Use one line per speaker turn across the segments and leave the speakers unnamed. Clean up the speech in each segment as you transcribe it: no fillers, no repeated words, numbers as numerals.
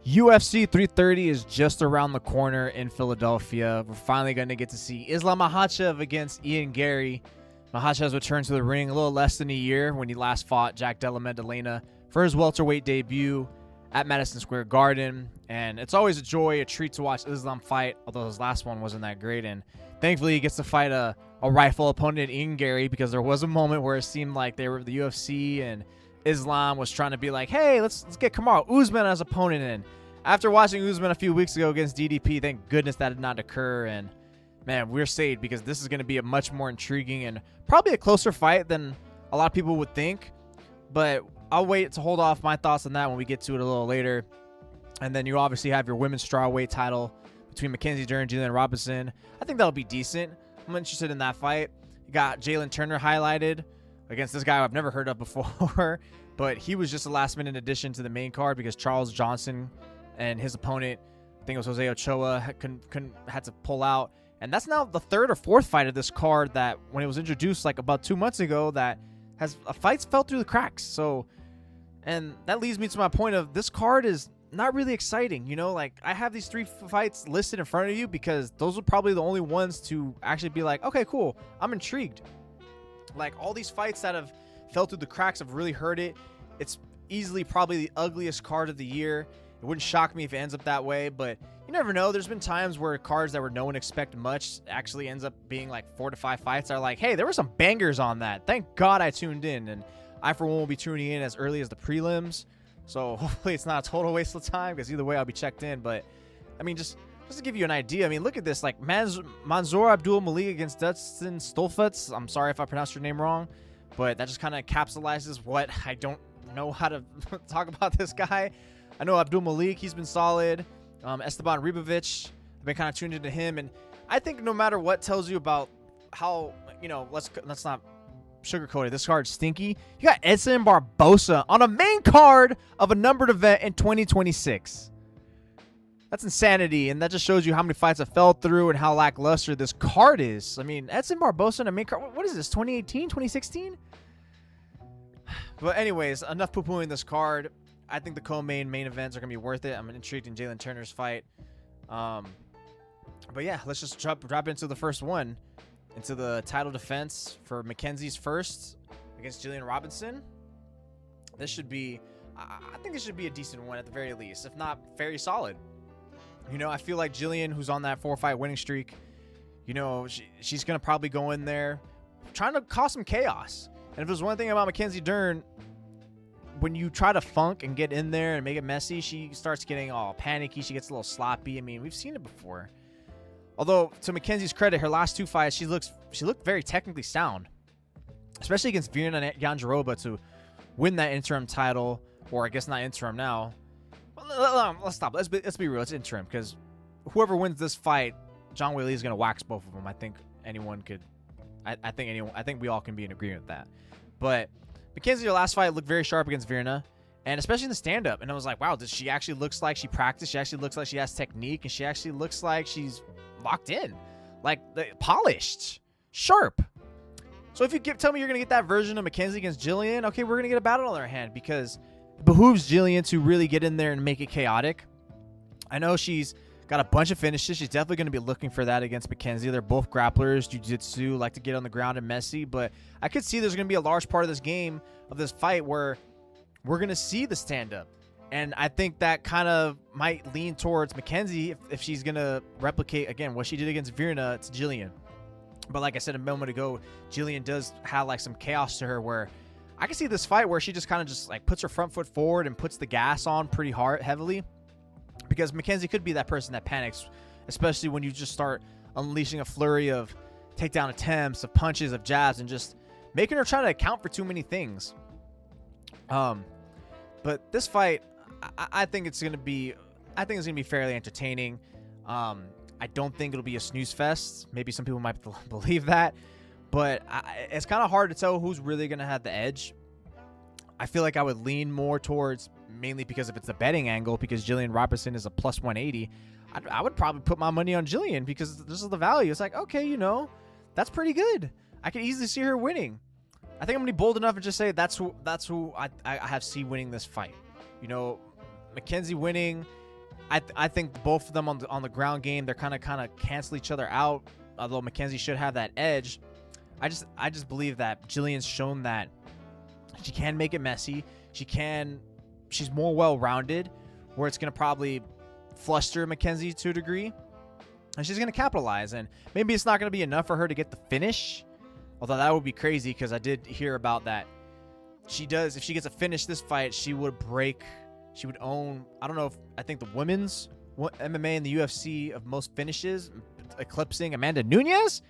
UFC 330 is just around the corner in Philadelphia. We're finally going to get to see Islam Makhachev against Ian Garry. Makhachev's returned to the ring a little less than a year when he last fought Jack Della Maddalena for his welterweight debut at Madison Square Garden. And it's always a joy, a treat to watch Islam fight, although his last one wasn't that great. And thankfully, he gets to fight a rightful opponent, Ian Garry, because there was a moment where it seemed like they were the UFC and Islam was trying to be like, hey, let's get Kamaru Usman as opponent. And after watching Usman a few weeks ago against DDP, thank goodness that did not occur. And man, we're saved because this is going to be a much more intriguing and probably a closer fight than a lot of people would think. But I'll wait to hold off my thoughts on that when we get to it a little later. And then you obviously have your women's strawweight title between Mackenzie Dern and Gilian Robertson. I think that'll be decent. I'm interested in that fight. You got Jalen Turner highlighted against this guy I've never heard of before, but he was just a last-minute addition to the main card because Charles Johnson and his opponent, I think it was Jose Ochoa, had to pull out. And that's now the third or fourth fight of this card that, when it was introduced like about 2 months ago, that has fights fell through the cracks. So, and that leads me to my point of this card is not really exciting. You know, like I have these three fights listed in front of you because those are probably the only ones to actually be like, okay, cool, I'm intrigued. Like all these fights that have fell through the cracks have really hurt it. It's easily probably the ugliest card of the year. It wouldn't shock me if it ends up that way, but you never know. There's been times where cards that were no one expected much actually ends up being like 4 to 5 fights are like, hey, there were some bangers on that. Thank God I tuned in. And I, for one, will be tuning in as early as the prelims. So hopefully it's not a total waste of time because either way I'll be checked in. But I mean, just to give you an idea, I mean, look at this. Like Mansour Abdul Malik against Dustin Stolfutz. I'm sorry if I pronounced your name wrong, but that just kind of capsulizes what I don't know how to talk about this guy. I know Abdul Malik, he's been solid. Esteban Ribovic, I've been kind of tuned into him. And I think no matter what tells you about how, you know, let's not sugarcoat it, this card's stinky. You got Edson Barbosa on a main card of a numbered event in 2026. That's insanity, and that just shows you how many fights have fell through and how lackluster this card is. I mean, Edson Barbosa on a main card. What is this, 2018, 2016? But anyways, enough poo-pooing this card. I think the co-main events are going to be worth it. I'm intrigued in Jalen Turner's fight. But yeah, let's just drop into the first one. Into the title defense for Mackenzie's first against Gilian Robertson. This should be, I think this should be a decent one at the very least, if not very solid. You know, I feel like Gilian, who's on that 4-fight winning streak, you know, she's going to probably go in there trying to cause some chaos. And if there's one thing about Mackenzie Dern, when you try to funk and get in there and make it messy, she starts getting all panicky. She gets a little sloppy. I mean, we've seen it before. Although, to Mackenzie's credit, her last 2 fights, she looked very technically sound, especially against Virna Jandiroba to win that interim title, or I guess not interim now. Let's stop. Let's be real. It's interim because whoever wins this fight, John Whaley is gonna wax both of them. I think anyone could. I think we all can be in agreement with that. But Mackenzie, her last fight looked very sharp against Virna, and especially in the stand-up. And I was like, wow, she actually looks like she practiced. She actually looks like she has technique, and she actually looks like she's locked in, like polished, sharp. So if you tell me you're gonna get that version of Mackenzie against Gilian, okay, we're gonna get a battle on our hand because it behooves Gilian to really get in there and make it chaotic. I know she's got a bunch of finishes. She's definitely going to be looking for that against Mackenzie. They're both grapplers, jiu-jitsu, like to get on the ground and messy. But I could see there's going to be a large part of this game, of this fight, where we're going to see the stand-up. And I think that kind of might lean towards Mackenzie if she's going to replicate, again, what she did against Virna to Gilian. But like I said a moment ago, Gilian does have like some chaos to her where I can see this fight where she just kind of just like puts her front foot forward and puts the gas on pretty heavily, because Mackenzie could be that person that panics, especially when you just start unleashing a flurry of takedown attempts, of punches, of jabs, and just making her try to account for too many things. But this fight, I think it's gonna be fairly entertaining. I don't think it'll be a snooze fest. Maybe some people might believe that. But it's kind of hard to tell who's really going to have the edge. I feel like I would lean more towards, mainly because if it's the betting angle, because Gilian Robertson is a plus 180, I would probably put my money on Gilian because this is the value. It's like, okay, you know, that's pretty good. I could easily see her winning. I think I'm going to be bold enough and just say that's who I have C winning this fight. You know, Mackenzie winning I think both of them on the ground game, they're kind of cancel each other out. Although Mackenzie should have that edge, I just believe that Gilian's shown that she can make it messy. She's more well-rounded, where it's gonna probably fluster Mackenzie to a degree, and she's gonna capitalize. And maybe it's not gonna be enough for her to get the finish, although that would be crazy because I did hear about that. If she gets a finish this fight, she would own, I think the women's MMA in the UFC of most finishes, eclipsing Amanda Nunes.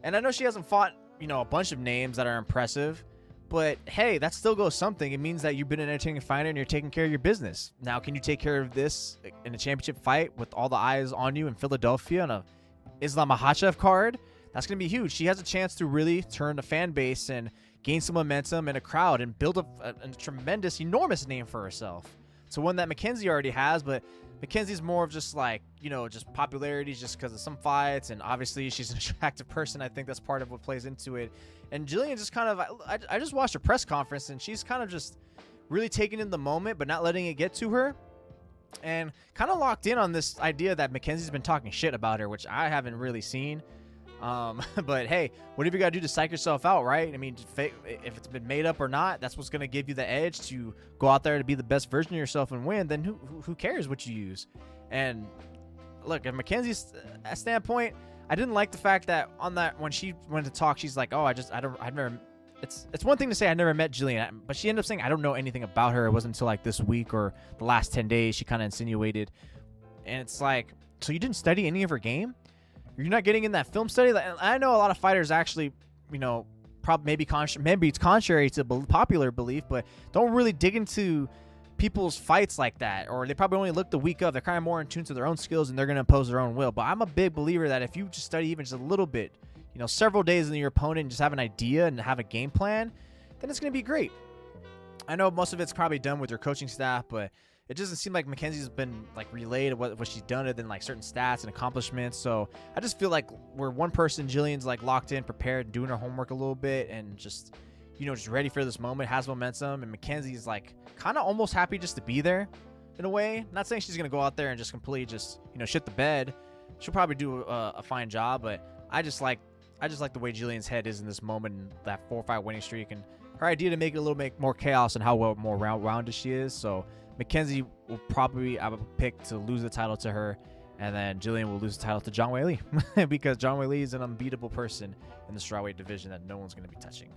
And I know she hasn't fought, a bunch of names that are impressive, but hey, that still goes something. It means that you've been an entertaining fighter and you're taking care of your business. Now, can you take care of this in a championship fight with all the eyes on you in Philadelphia on a Islam Makhachev card? That's going to be huge. She has a chance to really turn the fan base and gain some momentum in a crowd and build up a tremendous, enormous name for herself. So one that Mackenzie already has, but Mackenzie's more of just just popularity just because of some fights, and obviously she's an attractive person. I think that's part of what plays into it. And Gilian just I just watched her press conference, and she's kind of just really taking in the moment, but not letting it get to her, and kind of locked in on this idea that Mackenzie's been talking shit about her, which I haven't really seen. But hey, whatever you gotta do to psych yourself out, right? I mean, if it's been made up or not, that's what's gonna give you the edge to go out there to be the best version of yourself and win. Then who cares what you use? And look, at Mackenzie's standpoint, I didn't like the fact that when she went to talk, she's like, I've never. It's one thing to say I never met Gilian, but she ended up saying I don't know anything about her. It wasn't until like this week or the last 10 days she kind of insinuated, and it's like, so you didn't study any of her game? You're not getting in that film study. I know a lot of fighters actually, maybe it's contrary to popular belief, but don't really dig into people's fights like that, or they probably only look the week of. They're kind of more in tune to their own skills, and they're going to impose their own will. But I'm a big believer that if you just study even just a little bit, several days in your opponent, and just have an idea and have a game plan, then it's going to be great. I know most of it's probably done with your coaching staff, but it doesn't seem like Mackenzie's been relayed what she's done other than certain stats and accomplishments. So I just feel like we're one person, Gillian's locked in, prepared, doing her homework a little bit, and just ready for this moment, has momentum. And Mackenzie's kind of almost happy just to be there in a way. Not saying she's gonna go out there and just completely shit the bed. She'll probably do a fine job, but I just like the way Gillian's head is in this moment, and that 4-5 winning streak, and her idea to make it a little more chaos and how more rounded she is. So Mackenzie will probably, I would pick to lose the title to her, and then Gilian will lose the title to Zhang Weili because Zhang Weili is an unbeatable person in the strawweight division that no one's going to be touching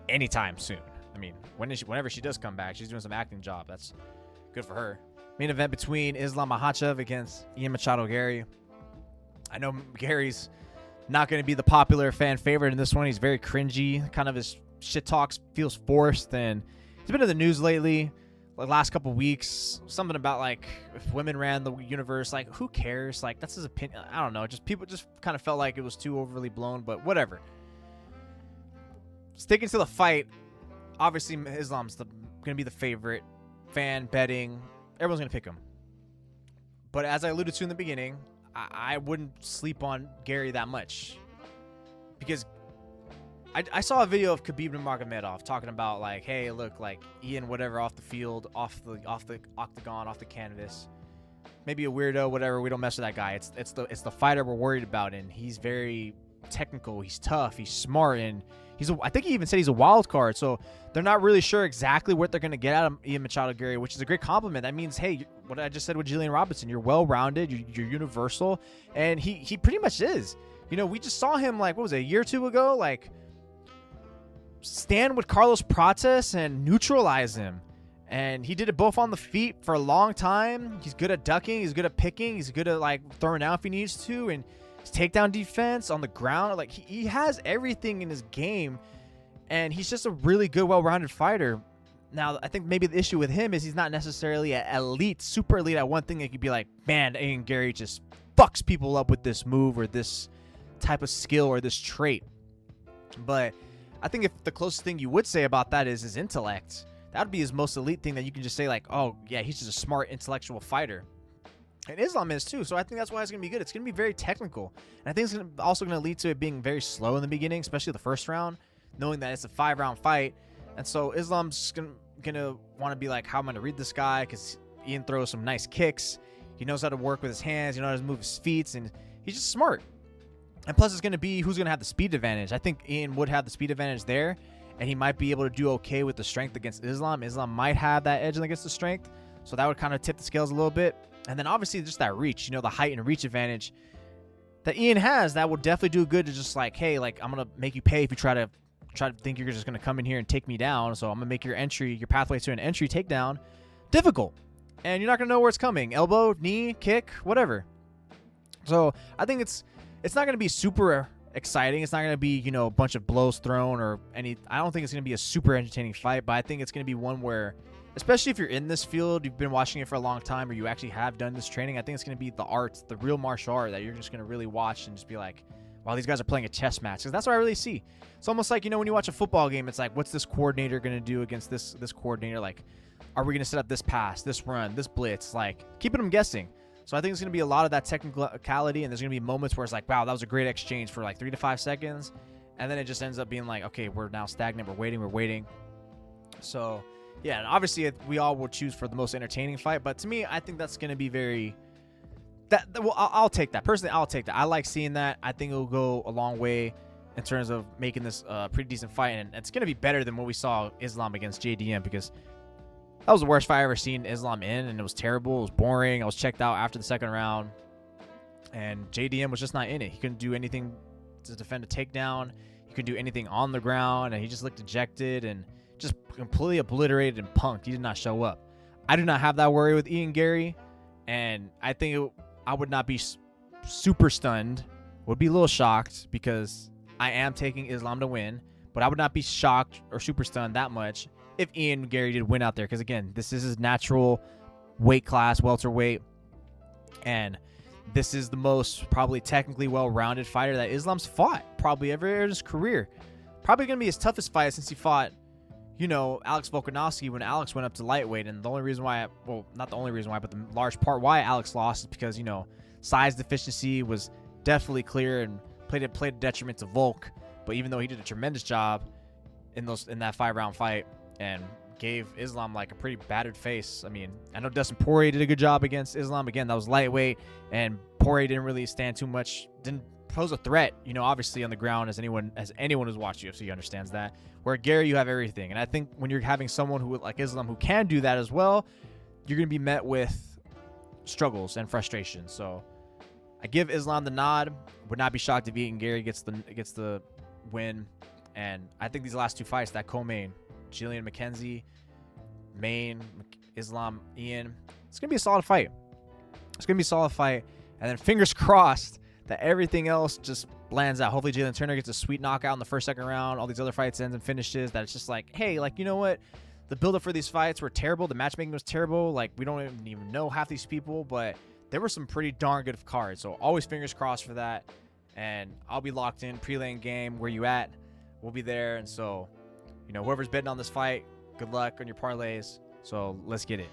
anytime soon. I mean, whenever she does come back, she's doing some acting job. That's good for her. Main event between Islam Makhachev against Ian Machado Garry. I know Gary's not going to be the popular fan favorite in this one. He's very cringy. Kind of his shit talks feels forced, and he's been in the news lately. Last couple weeks, something about if women ran the universe, who cares? That's his opinion. I don't know. People just kind of felt like it was too overly blown, but whatever. Sticking to the fight, obviously Islam's gonna be the favorite. Fan betting, everyone's gonna pick him. But as I alluded to in the beginning, I wouldn't sleep on Garry that much, because I saw a video of Khabib Nurmagomedov talking about hey, look, Ian, whatever, off the field, off the octagon, off the canvas, maybe a weirdo, whatever. We don't mess with that guy. It's the fighter we're worried about, and he's very technical. He's tough. He's smart, and I think he even said he's a wild card. So they're not really sure exactly what they're gonna get out of Ian Machado Garry, which is a great compliment. That means, hey, what I just said with Gilian Robertson, you're well-rounded, you're universal, and he pretty much is. We just saw him what was it, a year or two ago, stand with Carlos Prates and neutralize him, and he did it both on the feet for a long time. He's good at ducking, he's good at picking, he's good at throwing out if he needs to, and his takedown defense on the ground, he has everything in his game, and he's just a really good, well-rounded fighter. Now, I think maybe the issue with him is he's not necessarily an elite, super elite at one thing that could be man, Ian Garry just fucks people up with this move or this type of skill or this trait. But I think if the closest thing you would say about that is his intellect, that would be his most elite thing, that you can just say oh yeah, he's just a smart intellectual fighter. And Islam is too, so I think that's why it's going to be good. It's going to be very technical, and I think it's also going to lead to it being very slow in the beginning, especially the first round, knowing that it's a 5-round fight. And so Islam's going to want to be how am I going to read this guy, because Ian throws some nice kicks. He knows how to work with his hands. He knows how to move his feet, and he's just smart. And plus, it's going to be who's going to have the speed advantage. I think Ian would have the speed advantage there, and he might be able to do okay with the strength against Islam. Islam might have that edge against the strength, so that would kind of tip the scales a little bit. And then obviously just that reach, the height and reach advantage that Ian has, that will definitely do good to just like, hey, like, I'm going to make you pay if you try to think you're just going to come in here and take me down. So I'm going to make your pathway to an entry takedown difficult. And you're not going to know where it's coming. Elbow, knee, kick, whatever. So I think it's not going to be super exciting. It's not going to be, a bunch of blows thrown or any. I don't think it's going to be a super entertaining fight, but I think it's going to be one where, especially if you're in this field, you've been watching it for a long time, or you actually have done this training, I think it's going to be the real martial art that you're just going to really watch and just be like, wow, these guys are playing a chess match. Because that's what I really see. It's almost like, when you watch a football game, it's like, what's this coordinator going to do against this coordinator? Like, are we going to set up this pass, this run, this blitz? Like, keeping them guessing. So I think it's going to be a lot of that technicality, and there's going to be moments where it's like, wow, that was a great exchange for like 3 to 5 seconds. And then it just ends up being like, okay, we're now stagnant. We're waiting. So, yeah, and obviously we all will choose for the most entertaining fight. But to me, I think that's going to be very... Well, I'll take that. Personally, I'll take that. I like seeing that. I think it'll go a long way in terms of making this a pretty decent fight. And it's going to be better than what we saw Islam against JDM, because that was the worst fight I ever seen Islam in, and it was terrible. It was boring. I was checked out after the second round, and JDM was just not in it. He couldn't do anything to defend a takedown. He couldn't do anything on the ground, and he just looked dejected and just completely obliterated and punked. He did not show up. I do not have that worry with Ian Garry, and I think I would not be super stunned. Would be a little shocked, because I am taking Islam to win, but I would not be shocked or super stunned that much if Ian Garry did win out there, because again, this is his natural weight class, welterweight, and this is the most probably technically well-rounded fighter that Islam's fought probably ever in his career. Probably going to be his toughest fight since he fought, Alex Volkanovski when Alex went up to lightweight. And the only reason why, not the only reason why, but the large part why Alex lost is because, size deficiency was definitely clear and played a detriment to Volk. But even though he did a tremendous job in that 5-round fight and gave Islam like a pretty battered face. I mean, I know Dustin Poirier did a good job against Islam. Again, that was lightweight, and Poirier didn't really stand too much, didn't pose a threat, obviously on the ground, as anyone who's watched UFC understands that. Where Garry, you have everything. And I think when you're having someone who like Islam who can do that as well, you're going to be met with struggles and frustration. So I give Islam the nod. Would not be shocked if Ian Garry gets the win. And I think these last 2 fights, that co-main, Gilian Mackenzie, main, Islam, Ian, it's going to be a solid fight. And then fingers crossed that everything else just lands out. Hopefully Jalen Turner gets a sweet knockout in the first, second round. All these other fights ends and finishes. That it's just like, hey, like, you know what? The build-up for these fights were terrible. The matchmaking was terrible. Like, we don't even know half these people, but there were some pretty darn good cards. So always fingers crossed for that. And I'll be locked in. Pre-lane game, where you at? We'll be there. And so, whoever's betting on this fight, good luck on your parlays. So let's get it.